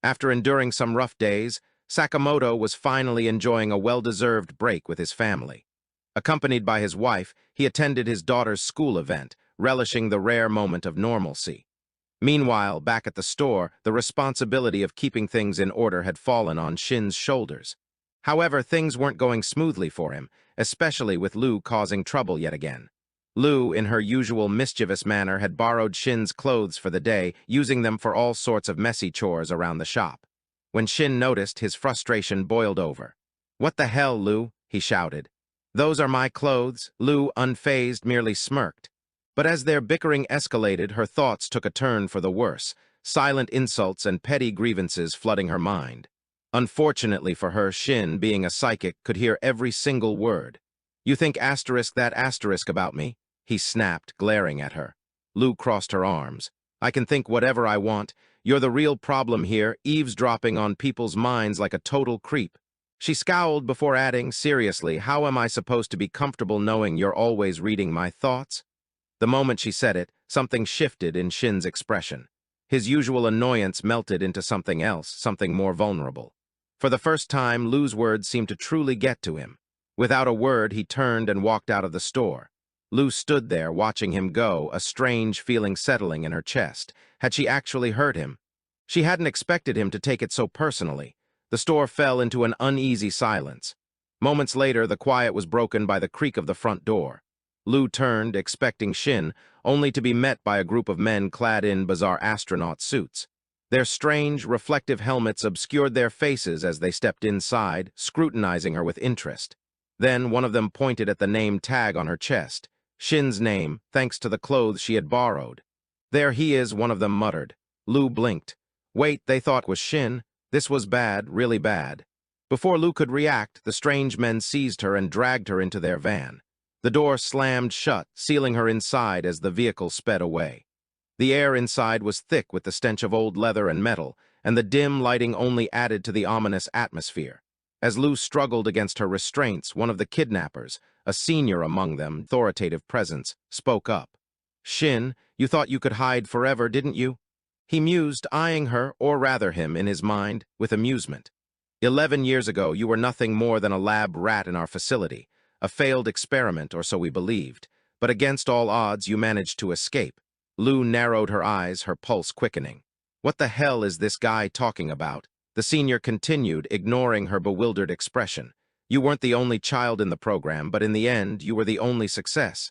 After enduring some rough days, Sakamoto was finally enjoying a well-deserved break with his family. Accompanied by his wife, he attended his daughter's school event, relishing the rare moment of normalcy. Meanwhile, back at the store, the responsibility of keeping things in order had fallen on Shin's shoulders. However, things weren't going smoothly for him, especially with Lu causing trouble yet again. Lu, in her usual mischievous manner, had borrowed Shin's clothes for the day, using them for all sorts of messy chores around the shop. When Shin noticed, his frustration boiled over. "What the hell, Lu?" he shouted. "Those are my clothes." Lu, unfazed, merely smirked. But as their bickering escalated, her thoughts took a turn for the worse, silent insults and petty grievances flooding her mind. Unfortunately for her, Shin, being a psychic, could hear every single word. "You think that about me?" he snapped, glaring at her. Lu crossed her arms. "I can think whatever I want. You're the real problem here, eavesdropping on people's minds like a total creep." She scowled before adding, "Seriously, how am I supposed to be comfortable knowing you're always reading my thoughts?" The moment she said it, something shifted in Shin's expression. His usual annoyance melted into something else, something more vulnerable. For the first time, Lu's words seemed to truly get to him. Without a word, he turned and walked out of the store. Lu stood there, watching him go, a strange feeling settling in her chest. Had she actually hurt him? She hadn't expected him to take it so personally. The store fell into an uneasy silence. Moments later, the quiet was broken by the creak of the front door. Lu turned, expecting Shin, only to be met by a group of men clad in bizarre astronaut suits. Their strange, reflective helmets obscured their faces as they stepped inside, scrutinizing her with interest. Then one of them pointed at the name tag on her chest. Shin's name, thanks to the clothes she had borrowed. "There he is," one of them muttered. Lu blinked. Wait, they thought was Shin. This was bad, really bad. Before Lu could react, the strange men seized her and dragged her into their van. The door slammed shut, sealing her inside as the vehicle sped away. The air inside was thick with the stench of old leather and metal, and the dim lighting only added to the ominous atmosphere. As Lu struggled against her restraints, one of the kidnappers, a senior among them, authoritative presence, spoke up. "Shin, you thought you could hide forever, didn't you?" He mused, eyeing her, or rather him, in his mind, with amusement. 11 years ago, you were nothing more than a lab rat in our facility, a failed experiment, or so we believed. But against all odds, you managed to escape." Lu narrowed her eyes, her pulse quickening. "What the hell is this guy talking about?" The senior continued, ignoring her bewildered expression. "You weren't the only child in the program, but in the end, you were the only success.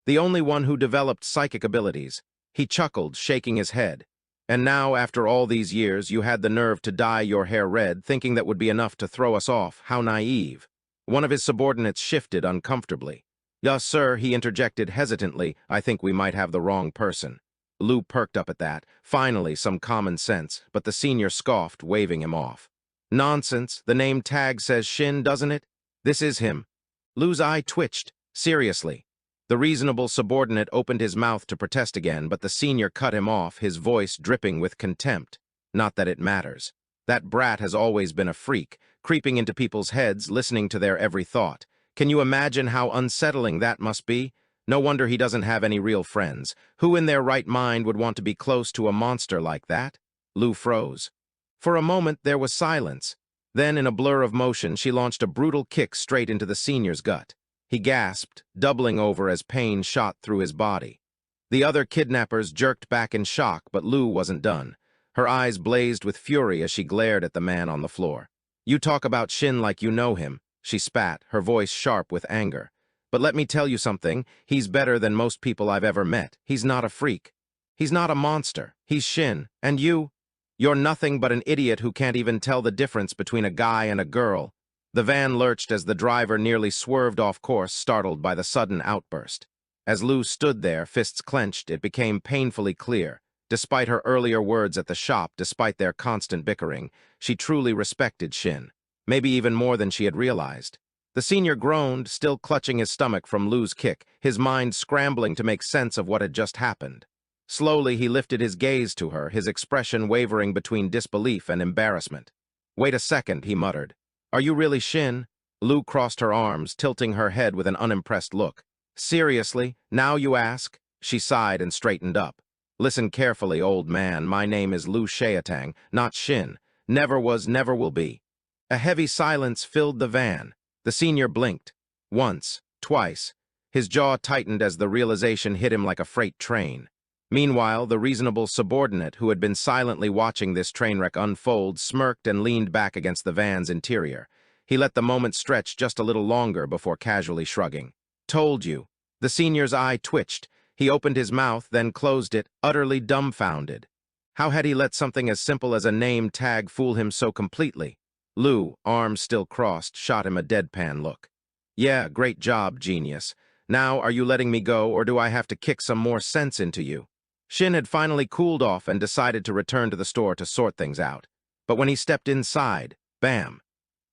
The only one who developed psychic abilities." He chuckled, shaking his head. "And now, after all these years, you had the nerve to dye your hair red, thinking that would be enough to throw us off. How naive." One of his subordinates shifted uncomfortably. "Yes, sir," he interjected hesitantly. "I think we might have the wrong person." Lu perked up at that. Finally, some common sense, but the senior scoffed, waving him off. "Nonsense. The name tag says Shin, doesn't it? This is him." Lu's eye twitched. "Seriously." The reasonable subordinate opened his mouth to protest again, but the senior cut him off, his voice dripping with contempt. "Not that it matters. That brat has always been a freak, creeping into people's heads, listening to their every thought. Can you imagine how unsettling that must be? No wonder he doesn't have any real friends. Who in their right mind would want to be close to a monster like that?" Lu froze. For a moment, there was silence. Then, in a blur of motion, she launched a brutal kick straight into the senior's gut. He gasped, doubling over as pain shot through his body. The other kidnappers jerked back in shock, but Lu wasn't done. Her eyes blazed with fury as she glared at the man on the floor. "You talk about Shin like you know him," she spat, her voice sharp with anger. "But let me tell you something, he's better than most people I've ever met. He's not a freak. He's not a monster. He's Shin. And you're nothing but an idiot who can't even tell the difference between a guy and a girl." The van lurched as the driver nearly swerved off course, startled by the sudden outburst. As Lu stood there, fists clenched, it became painfully clear. Despite her earlier words at the shop, despite their constant bickering, she truly respected Shin. Maybe even more than she had realized. The senior groaned, still clutching his stomach from Lu's kick, his mind scrambling to make sense of what had just happened. Slowly, he lifted his gaze to her, his expression wavering between disbelief and embarrassment. "Wait a second," he muttered. "Are you really Shin?" Lu crossed her arms, tilting her head with an unimpressed look. "Seriously? Now you ask?" She sighed and straightened up. "Listen carefully, old man. My name is Lu Shaotang, not Shin. Never was, never will be. A heavy silence filled the van. The senior blinked. Once, twice. His jaw tightened as the realization hit him like a freight train. Meanwhile, the reasonable subordinate who had been silently watching this train wreck unfold smirked and leaned back against the van's interior. He let the moment stretch just a little longer before casually shrugging. Told you. The senior's eye twitched. He opened his mouth, then closed it, utterly dumbfounded. How had he let something as simple as a name tag fool him so completely? Lou, arms still crossed, shot him a deadpan look. Yeah, great job, genius. Now, are you letting me go, or do I have to kick some more sense into you? Shin had finally cooled off and decided to return to the store to sort things out. But when he stepped inside, bam!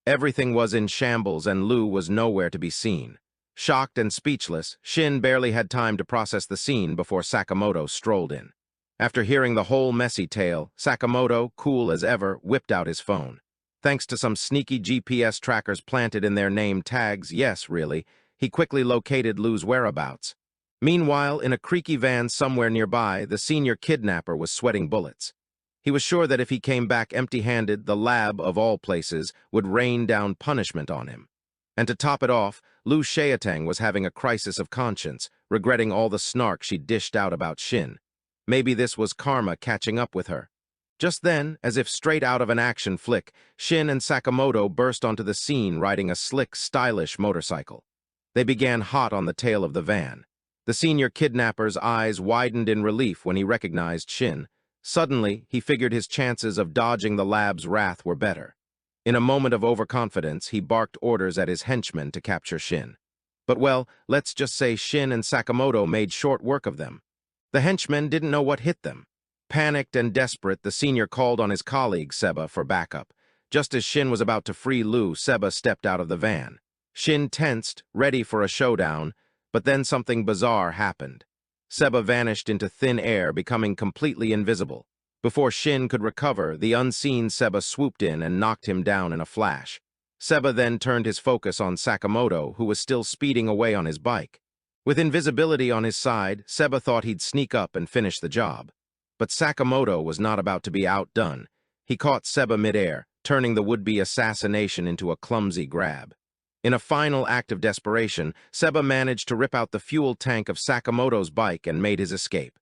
Everything was in shambles and Lou was nowhere to be seen. Shocked and speechless, Shin barely had time to process the scene before Sakamoto strolled in. After hearing the whole messy tale, Sakamoto, cool as ever, whipped out his phone. Thanks to some sneaky GPS trackers planted in their name tags, yes, really, he quickly located Lou's whereabouts. Meanwhile, in a creaky van somewhere nearby, the senior kidnapper was sweating bullets. He was sure that if he came back empty-handed, the lab, of all places, would rain down punishment on him. And to top it off, Lu Shaotang was having a crisis of conscience, regretting all the snark she'd dished out about Shin. Maybe this was karma catching up with her. Just then, as if straight out of an action flick, Shin and Sakamoto burst onto the scene riding a slick, stylish motorcycle. They began hot on the tail of the van. The senior kidnapper's eyes widened in relief when he recognized Shin. Suddenly, he figured his chances of dodging the lab's wrath were better. In a moment of overconfidence, he barked orders at his henchmen to capture Shin. But well, let's just say Shin and Sakamoto made short work of them. The henchmen didn't know what hit them. Panicked and desperate, the senior called on his colleague, Seba, for backup. Just as Shin was about to free Lou, Seba stepped out of the van. Shin tensed, ready for a showdown, but then something bizarre happened. Seba vanished into thin air, becoming completely invisible. Before Shin could recover, the unseen Seba swooped in and knocked him down in a flash. Seba then turned his focus on Sakamoto, who was still speeding away on his bike. With invisibility on his side, Seba thought he'd sneak up and finish the job. But Sakamoto was not about to be outdone. He caught Seba midair, turning the would-be assassination into a clumsy grab. In a final act of desperation, Seba managed to rip out the fuel tank of Sakamoto's bike and made his escape.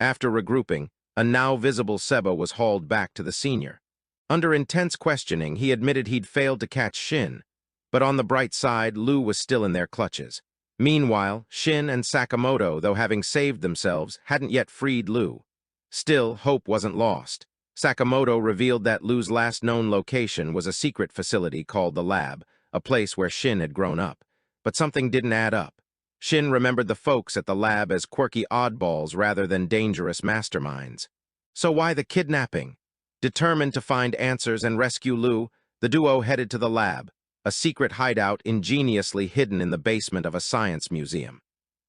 After regrouping, a now visible Seba was hauled back to the senior. Under intense questioning, he admitted he'd failed to catch Shin. But on the bright side, Lou was still in their clutches. Meanwhile, Shin and Sakamoto, though having saved themselves, hadn't yet freed Lou. Still, hope wasn't lost. Sakamoto revealed that Lou's last known location was a secret facility called the Lab, a place where Shin had grown up. But something didn't add up. Shin remembered the folks at the Lab as quirky oddballs rather than dangerous masterminds. So why the kidnapping? Determined to find answers and rescue Lou, the duo headed to the Lab, a secret hideout ingeniously hidden in the basement of a science museum.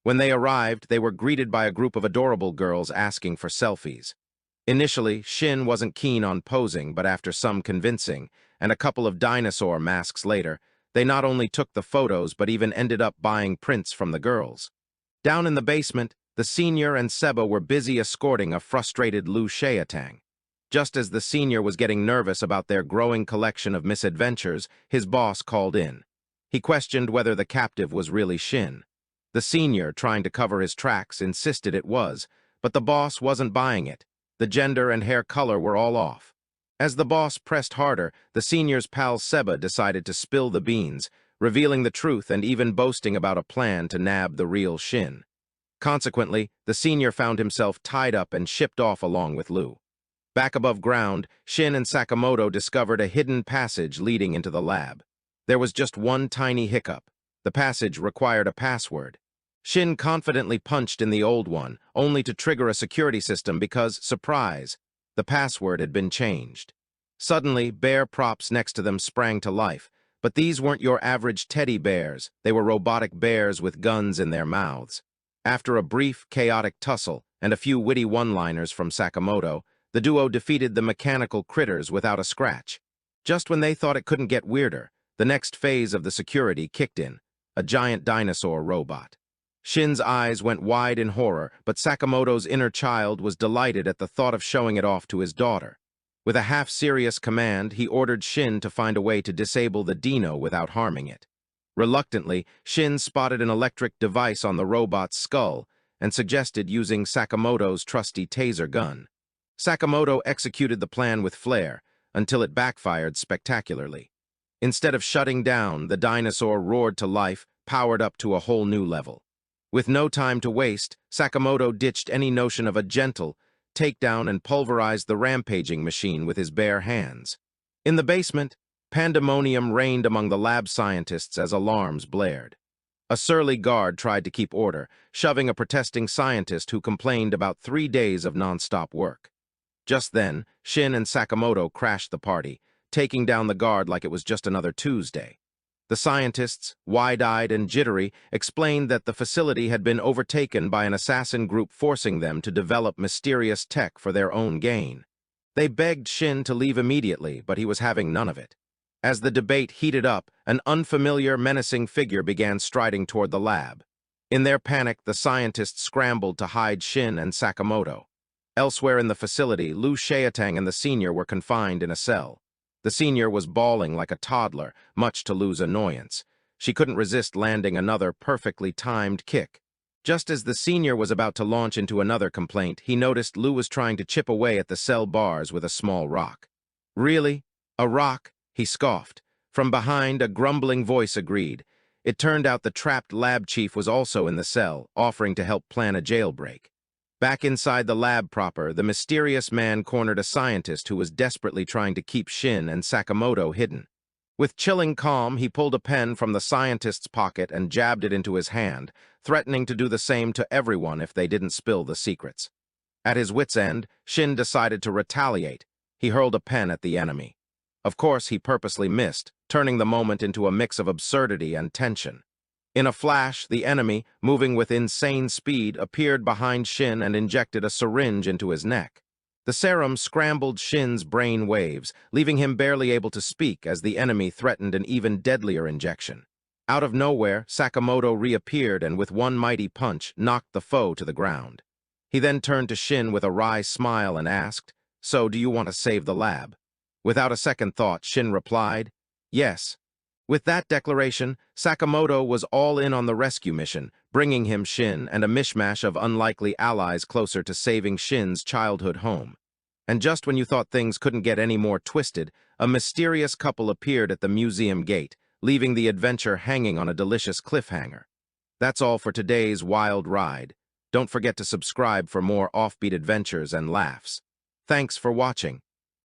When they arrived, they were greeted by a group of adorable girls asking for selfies. Initially, Shin wasn't keen on posing, but after some convincing, and a couple of dinosaur masks later, they not only took the photos but even ended up buying prints from the girls. Down in the basement, the senior and Seba were busy escorting a frustrated Lu Shaotang. Just as the senior was getting nervous about their growing collection of misadventures, his boss called in. He questioned whether the captive was really Shin. The senior, trying to cover his tracks, insisted it was, but the boss wasn't buying it. The gender and hair color were all off. As the boss pressed harder, the senior's pal Seba decided to spill the beans, revealing the truth and even boasting about a plan to nab the real Shin. Consequently, the senior found himself tied up and shipped off along with Lou. Back above ground, Shin and Sakamoto discovered a hidden passage leading into the lab. There was just one tiny hiccup. The passage required a password. Shin confidently punched in the old one, only to trigger a security system because, surprise, the password had been changed. Suddenly, bear props next to them sprang to life, but these weren't your average teddy bears. They were robotic bears with guns in their mouths. After a brief, chaotic tussle and a few witty one-liners from Sakamoto, the duo defeated the mechanical critters without a scratch. Just when they thought it couldn't get weirder, the next phase of the security kicked in, a giant dinosaur robot. Shin's eyes went wide in horror, but Sakamoto's inner child was delighted at the thought of showing it off to his daughter. With a half-serious command, he ordered Shin to find a way to disable the Dino without harming it. Reluctantly, Shin spotted an electric device on the robot's skull and suggested using Sakamoto's trusty taser gun. Sakamoto executed the plan with flair until it backfired spectacularly. Instead of shutting down, the dinosaur roared to life, powered up to a whole new level. With no time to waste, Sakamoto ditched any notion of a gentle takedown and pulverized the rampaging machine with his bare hands. In the basement, pandemonium reigned among the lab scientists as alarms blared. A surly guard tried to keep order, shoving a protesting scientist who complained about 3 days of non-stop work. Just then, Shin and Sakamoto crashed the party, taking down the guard like it was just another Tuesday. The scientists, wide-eyed and jittery, explained that the facility had been overtaken by an assassin group forcing them to develop mysterious tech for their own gain. They begged Shin to leave immediately, but he was having none of it. As the debate heated up, an unfamiliar, menacing figure began striding toward the lab. In their panic, the scientists scrambled to hide Shin and Sakamoto. Elsewhere in the facility, Lu Shaotang and the senior were confined in a cell. The senior was bawling like a toddler, much to Lu's annoyance. She couldn't resist landing another perfectly timed kick. Just as the senior was about to launch into another complaint, he noticed Lu was trying to chip away at the cell bars with a small rock. "Really? A rock?" he scoffed. From behind, a grumbling voice agreed. It turned out the trapped lab chief was also in the cell, offering to help plan a jailbreak. Back inside the lab proper, the mysterious man cornered a scientist who was desperately trying to keep Shin and Sakamoto hidden. With chilling calm, he pulled a pen from the scientist's pocket and jabbed it into his hand, threatening to do the same to everyone if they didn't spill the secrets. At his wit's end, Shin decided to retaliate. He hurled a pen at the enemy. Of course, he purposely missed, turning the moment into a mix of absurdity and tension. In a flash, the enemy, moving with insane speed, appeared behind Shin and injected a syringe into his neck. The serum scrambled Shin's brain waves, leaving him barely able to speak as the enemy threatened an even deadlier injection. Out of nowhere, Sakamoto reappeared and with one mighty punch knocked the foe to the ground. He then turned to Shin with a wry smile and asked, "So, do you want to save the lab?" Without a second thought, Shin replied, "Yes." With that declaration, Sakamoto was all in on the rescue mission, bringing him Shin and a mishmash of unlikely allies closer to saving Shin's childhood home. And just when you thought things couldn't get any more twisted, a mysterious couple appeared at the museum gate, leaving the adventure hanging on a delicious cliffhanger. That's all for today's wild ride. Don't forget to subscribe for more offbeat adventures and laughs. Thanks for watching.